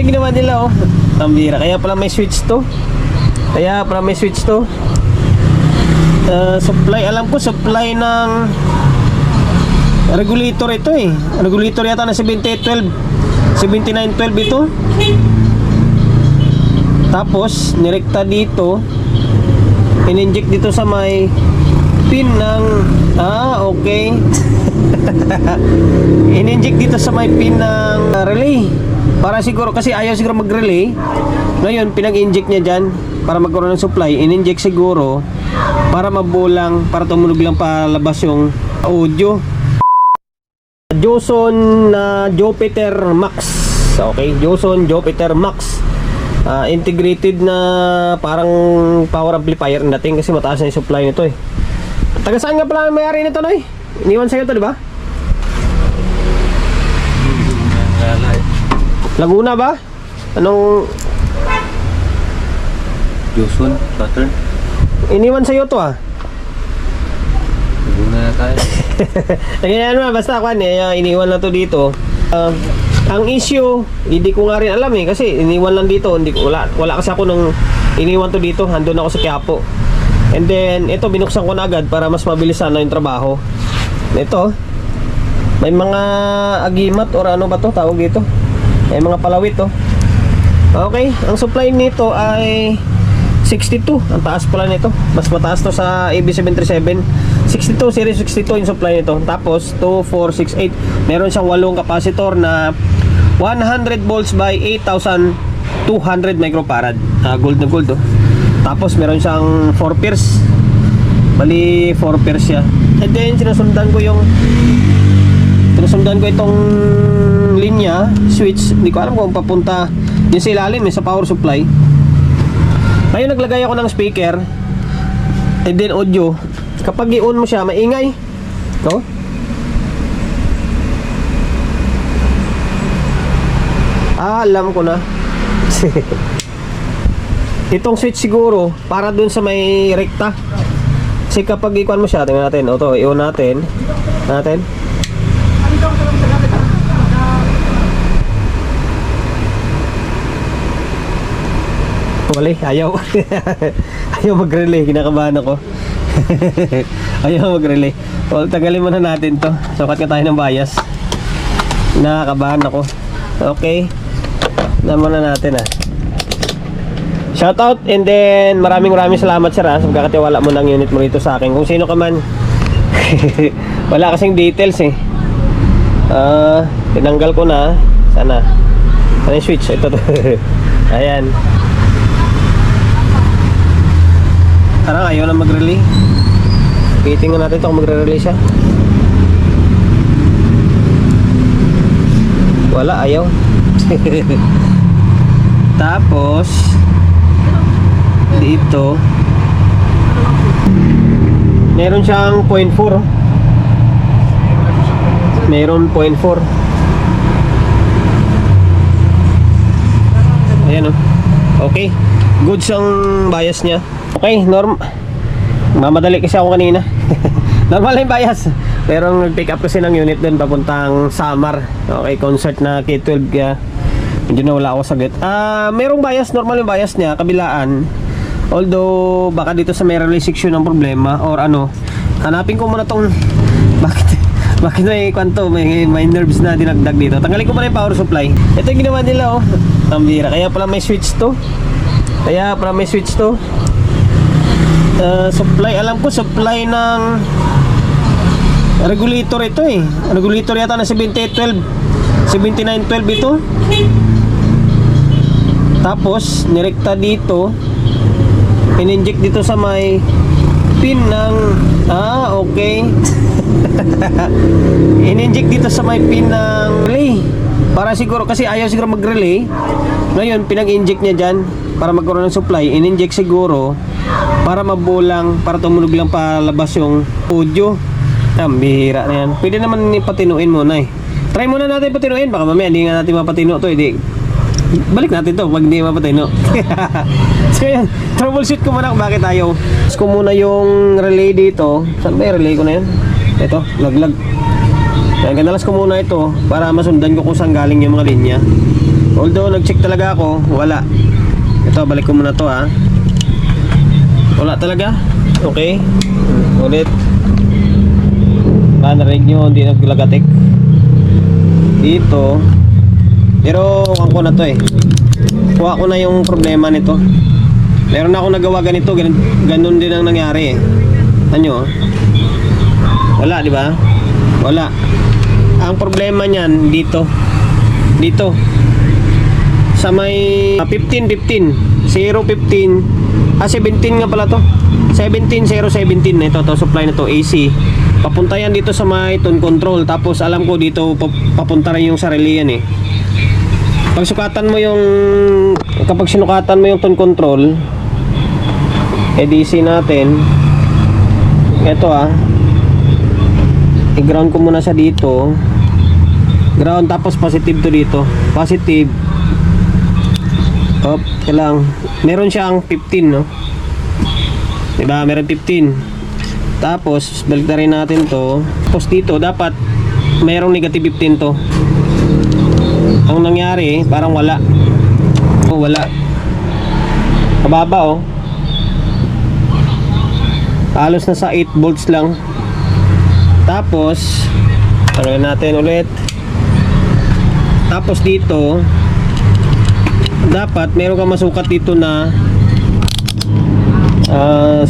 Ginawa nila oh. Ang bira. Kaya pala may switch to. Supply, alam ko supply ng regulator ito eh. Regulator yata na 7812, 7912 ito. Tapos nirekta dito, in-inject dito sa may pin ng okay. In-inject dito sa may pin ng relay. Para siguro, kasi ayaw siguro mag-relay. Ngayon, pinag-inject niya dyan para magkaroon ng supply. In-inject siguro para mabulang, para tumunog lang palabas yung audio. Joson Jupiter Max. Okay, Joson Jupiter Max. Integrated na parang power amplifier natin kasi mataas na yung supply nito eh. Taga saan nga pala may-ari nito, Noy? Iniwan sa'yo to, di ba? Laguna ba? Anong Joson, Saturn. iniwan sa'yo to Laguna na tayo. Ganyan naman, basta ako iniwan na to dito. Ang issue, hindi ko nga rin alam eh, kasi iniwan lang dito, wala kasi ako nung iniwan to dito, andun ako sa Quiapo. And then, ito binuksan ko na agad para mas mabilis sana yung trabaho. Ito, may mga agimat or ano ba to, tawag dito. May mga palawit to. Okay, ang supply nito ay 62, ang taas pala nito. Mas mataas to sa AB737. 62, series 62 yung supply nito. Tapos 2468, meron siyang 8 capacitor na 100 volts by 8200 microfarad. Gold na gold oh. Tapos meron siyang 4 pairs. Bali 4 pairs siya. And then sinusundan ko itong linya switch. Hindi ko alam kung papunta yun sa ilalim sa power supply. Ngayon naglagay ako ng speaker and then audio. Kapag i-on mo siya, maingay. No? Alam ko na. Itong switch siguro para dun sa may rekta. Kasi kapag i-on mo siya, tingnan natin. Ito, i-on natin. Wala, ayaw. Ayaw mag-relay, kinakabahan ako. Ayaw mag-relay. Well, tagalin muna natin to. Sukat ka tayo ng bias. Nakakabahan ako. Okay. Naman na natin Shoutout and then maraming salamat sir sa pagkakatiwala mo ng unit mo rito sa akin. Kung sino ka man. Wala kasing details eh. Tinanggal ko na. Sana yung switch. Ito. Ayan. Parang ayaw na mag-relay. Titingnan natin ito kung magre-relay siya. Wala, ayaw. Tapos dito meron siyang 0.4. Meron 0.4. Ayan okay. Good ang bias niya. Okay, mamadali kasi ako kanina. Normal yung bias. Pero nag-pick up kasi ng unit doon papuntang Samar. Okay, concert na K12 kaya hindi na wala ako saglit. Merong bias, normal yung bias niya, kabilaan. Although baka dito sa may relay section ang problema or ano. Hanapin ko muna tong bakit may kwanto, may nerves na dinagdag dito. Tanggalin ko muna yung power supply. Ito yung ginawa nila ang bira. Kaya pala may switch to. Supply, alam ko supply ng regulator ito eh. Regulator yata na 7812, 7912 ito. Tapos nirekta dito, in-inject dito sa may pin ng okay. In-inject dito sa may pin ng relay. Para siguro, kasi ayaw siguro mag-relay. Ngayon pinag-inject niya dyan para magkaroon ng supply. In-inject siguro para mabulang, para tumunog lang palabas yung audio. Ang bihira na yan. Pwede naman patinuin muna eh. Try muna natin patinuin. Baka mamaya hindi nga natin mapatino to. Balik natin to pag hindi mapatino. So yan, troubleshoot ko muna kung bakit ayaw. Tapos ko muna yung relay dito. Saan ba yung relay ko na yan? Ito, laglag. Kaya ganalas ko muna ito para masundan ko kung saan galing yung mga linya. Although nag-check talaga ako, wala. Ito, balik ko muna to ha. Wala talaga. Okay. Ulit. Narinig nyo, hindi naglagatik. Dito. Pero, kuha ko na to eh. Kuha ko na yung problema nito. Meron na ako nagawa ganito, ganun din ang nangyari eh. Ano? Wala, di ba? Wala. Ang problema niyan dito. Dito. Sa may 15, 015. 17 nga pala to. 17017 na ito, supply na to AC. Papunta yan dito sa may tone control. Tapos alam ko dito papunta rin yung sarili yan eh. Pag sukatan mo yung kapag sinukatan mo yung tone control, DC natin. Ito i-ground ko muna sa dito. Ground tapos positive to dito. Positive. Op, lang. Meron siyang 15, no? Diba? Meron 15. Tapos, balik na rin natin to. Tapos dito, dapat mayroong negative 15 to. Ang nangyari, parang wala. Oh, wala. Kababa, oh. Halos na sa 8 volts lang. Tapos, tanongin natin ulit. Tapos dito, dapat meron kang masukat dito na 17.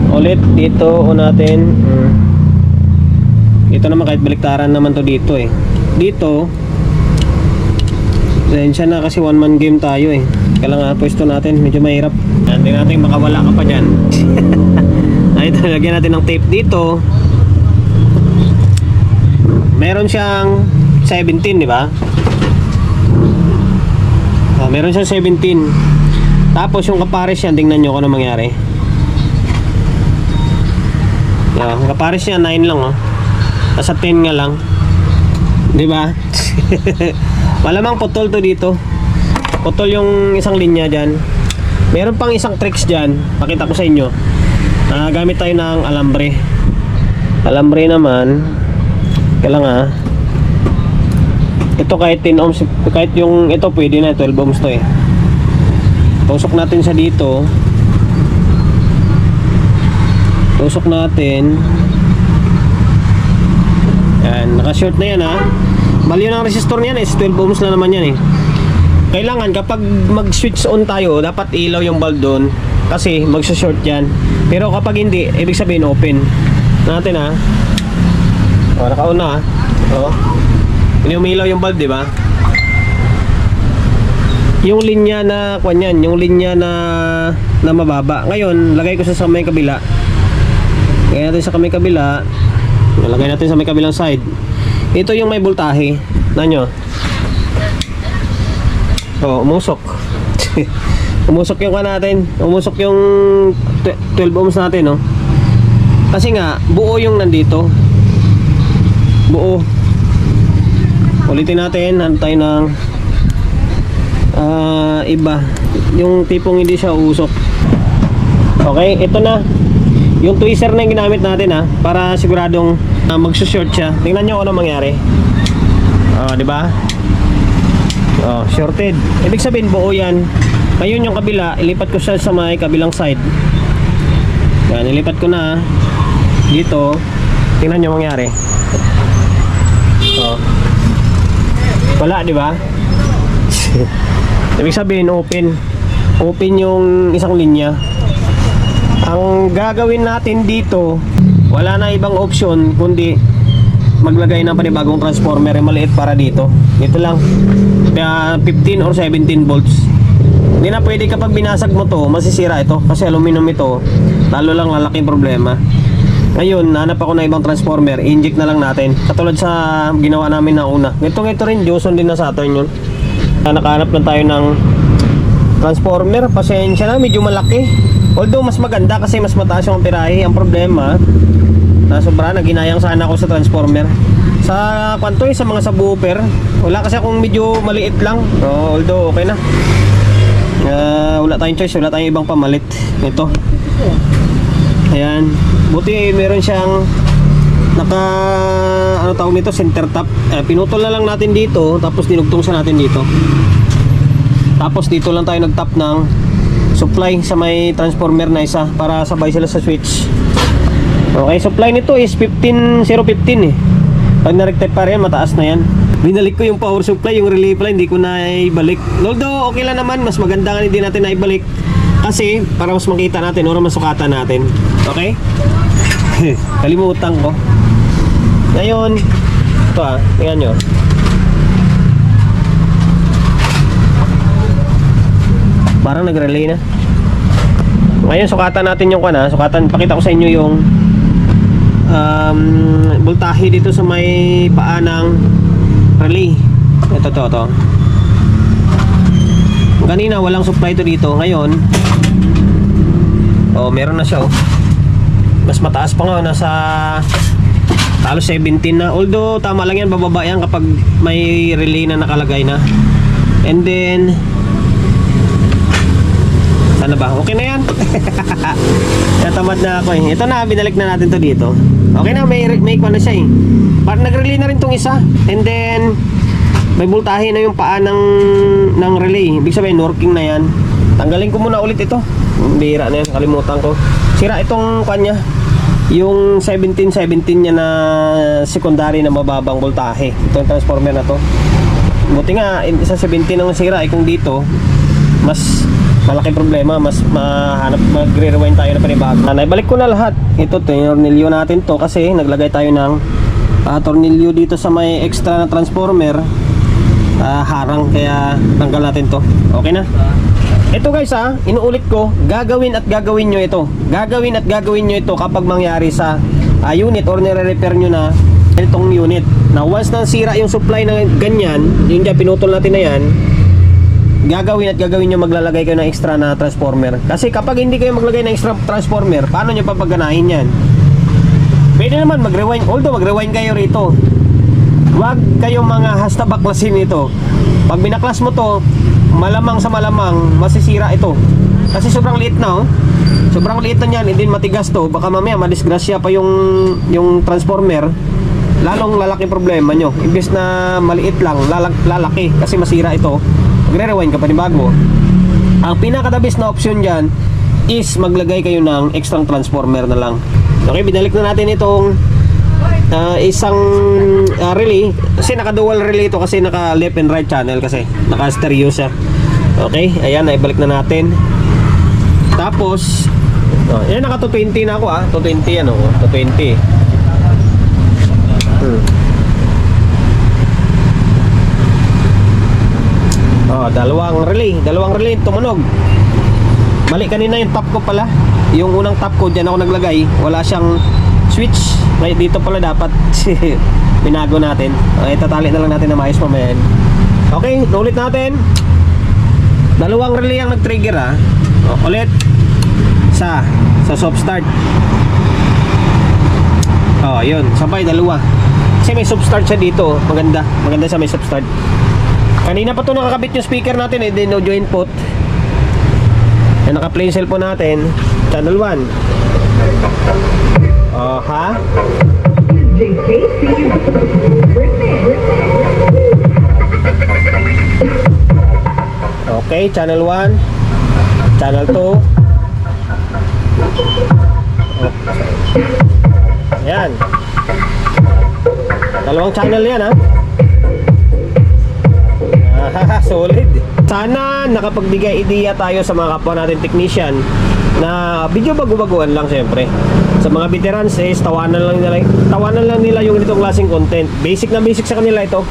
Ulit dito natin. Dito naman kahit baliktaran naman to dito eh. Dito siya na kasi one man game tayo eh. Kailangan pwesto natin, medyo mahirap. Hindi natin makawala ka pa dyan. Ito, lagyan natin ng tape dito. Meron siyang 17, di ba? Meron siyang 17. Tapos yung kapares yan, tingnan nyo kung ano mangyari. Yung kapares niya 9 lang, oh. Nasa 10 nga lang. Di ba? Malamang putol to dito. Putol yung isang linya dyan. Meron pang isang tricks dyan. Pakita ko sa inyo. Gamit tayo ng alambre. Alambre naman. Kailangan ito kahit 10 ohms, kahit yung ito pwede na 12 ohms to eh. Tusok natin sa dito. Tusok natin. Yan, naka-short na yan ha. Bali yun ang resistor niyan is 12 ohms na naman yan eh. Kailangan kapag mag-switch on tayo, dapat ilaw yung bulb doon kasi magsa-short yan. Pero kapag hindi, ibig sabihin open. Natin ha. Naka-on na ha. Hindi umilaw yung bulb, di ba? Yung linya na kanyan, yung linya na mababa. Ngayon, lagay ko sa may kabila. Lagay natin sa may kabila. Lagay natin sa may kabilang side. Ito yung may voltahe. Nanyo. Umusok. Umusok yung natin. Umusok yung 12 ohms natin, no? Kasi nga, buo yung nandito. Buo. Ulitin natin, hantay ng iba. Yung tipong hindi siya usok. Okay, ito na. Yung tweezer na yung ginamit natin para siguradong magsushort siya. Tingnan nyo kung ano mangyari. Di ba? Shorted. Ibig sabihin buo yan. Ngayon yung kabila, ilipat ko siya sa may kabilang side. Yan, ilipat ko na dito. Tingnan nyo mangyari. Wala, di ba? Ibig sabihin open. Open yung isang linya. Ang gagawin natin dito, wala na ibang option kundi maglagay ng panibagong transformer yung maliit para dito. Dito lang. Kaya 15 or 17 volts. Hindi na pwede kapag binasag mo to, masisira ito kasi aluminum ito. Lalo lang lalaking problema. Ngayon, hanap ako na ibang transformer, inject na lang natin. Katulad sa ginawa namin na una. Ito rin, Joson din na Saturn yun. Nakahanap lang tayo ng transformer. Pasensya na, medyo malaki. Although mas maganda kasi mas mataas yung pirahe. Ang problema, sobra na ginayang sana ako sa transformer. Sa kwanto sa mga subwoofer, wala kasi akong medyo maliit lang. Although okay na. Wala tayong choice, wala tayong ibang pamalit. Ito. Ayan. Buti meron siyang naka ano tawag nito, center tap. Pinutol na lang natin dito, tapos dinugtong sa natin dito. Tapos dito lang tayo nag-tap ng supply sa may transformer na isa para sabay sila sa switch. Okay, supply nito is 15.015 eh. Pag na-rectify yan, mataas na yan. Binalik ko yung power supply, yung relay pala, hindi ko na ibalik. Although, okay lang naman, mas maganda nga hindi natin na ibalik. Kasi, para mas makita natin, o masukatan natin. Okay? Kalimutan ko. Ngayon, ito tingnan nyo. Parang nag-relay na. Ngayon, sukatan natin yung sukatan, pakita ko sa inyo yung voltahe dito sa may paa ng relay. Ito. Kanina walang supply to dito. Ngayon, meron na siya. Mas mataas pa nga, nasa halos 17 na. Although tama lang yan, bababa yan kapag may relay na nakalagay na. And then sana ba? Okay na yan. Natamad na ako eh. Ito na, binalik na natin to dito. Okay na, may ko na siya eh. Parang nag-relay na rin tong isa. And then may voltahe na yung paa ng relay. Ibig sabihin, working na yan. Tanggalin ko muna ulit ito. Bira na yan, kalimutan ko. Sira itong kanya. Yung 17 niya na secondary na mababang voltahe. Ito yung transformer na to. Buti nga, isa 17 ang sira. Kung dito, mas malaki problema, mas magre-rewind tayo na panibago. Naibalik ko na lahat. Ito, tornilyo natin to kasi naglagay tayo ng tornilyo dito sa may extra na transformer. Harang, kaya tanggal natin to. Okay na? Ito guys inuulit ko, gagawin at gagawin nyo ito. Gagawin at gagawin nyo ito kapag mangyari sa unit or nire-repair nyo na itong unit. Na once na sira yung supply na ganyan, yung pinutol natin na yan, gagawin at gagawin nyo, maglalagay kayo ng extra na transformer. Kasi kapag hindi kayo maglagay ng extra transformer, paano nyo papaganahin yan? Pwede naman mag-rewind, although mag-rewind kayo rito. Huwag kayong mga hasta baklasin ito. Pag binaklas mo to, malamang sa malamang masisira ito. Kasi sobrang liit na sobrang liit na yan, hindi matigas to. Baka mamaya madisgrasya pa yung transformer. Lalong lalaki problema nyo. Imbes na maliit lang, lalaki kasi masira ito. Magre-rewind ka pa ni bago. Ang pinaka-the-best na option dyan is maglagay kayo ng extra transformer na lang. Okay, binalik na natin itong isang relay. Kasi naka-dual relay ito kasi naka left and right channel kasi naka-stereo siya. Okay, ayan, naibalik na natin. Tapos yan, naka 220 na ako 220 220. Dalawang relay tumunog. Mali kanina yung top ko pala. Yung unang top ko dyan ako naglagay, wala siyang switch. Ngayon dito pala dapat binago natin. Tatali na lang natin na maayos mamaya. Okay, ulit natin. Dalawang relay ang nag-trigger ulit sa soft start. Yun, sabay dalawa. Kasi may soft start siya dito. Maganda siya, may soft start. Kanina pa to nakakabit yung speaker natin din audio input. Naka-play yung cellphone natin. Channel 1. Okay, channel 1. Channel 2. Ayan. Dalawang channel yan solid. Sana nakapagbigay ideya tayo sa mga kapwa natin technician na video bago-baguan lang syempre. Sa mga veterans tawanan lang nila yung ganitong klaseng content. Basic na basic sa kanila ito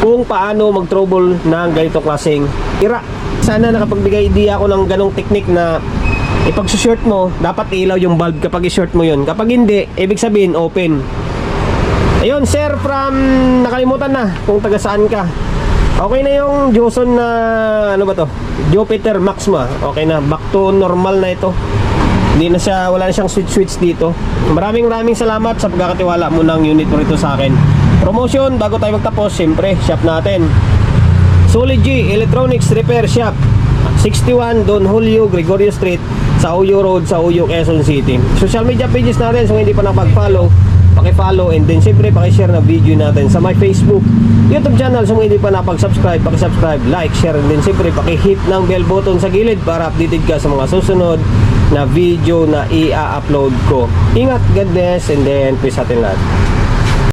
kung paano mag-trouble ng ganitong klaseng tira. Sana nakapagbigay ideya ako ng ganong technique na ipag-short mo, dapat ilaw yung bulb kapag i-short mo yun. Kapag hindi, ibig sabihin open. Ayun, sir, from nakalimutan na kung taga saan ka. Okay na yung Joson na Jupiter Max mo. Okay na, back to normal na ito. Hindi na siya, wala na siyang switch dito. Maraming salamat sa pagkakatiwala mo ng unit mo rito sa akin. Promotion, bago tayo magtapos, siyempre, shop natin. Solid G Electronics Repair Shop, 61 Don Julio Gregorio Street, sa Uyo Road, sa Uyo, Quezon City. Social media pages natin, so hindi pa nakapag-follow, paki-follow, and then siyempre paki-share na video natin sa my Facebook, YouTube channel. So kung hindi pa nakapag-subscribe, paki-subscribe, like, share, and then siyempre paki-hit ng bell button sa gilid para updated ka sa mga susunod na video na i-upload ko. Ingat, God bless, and then peace atin lahat.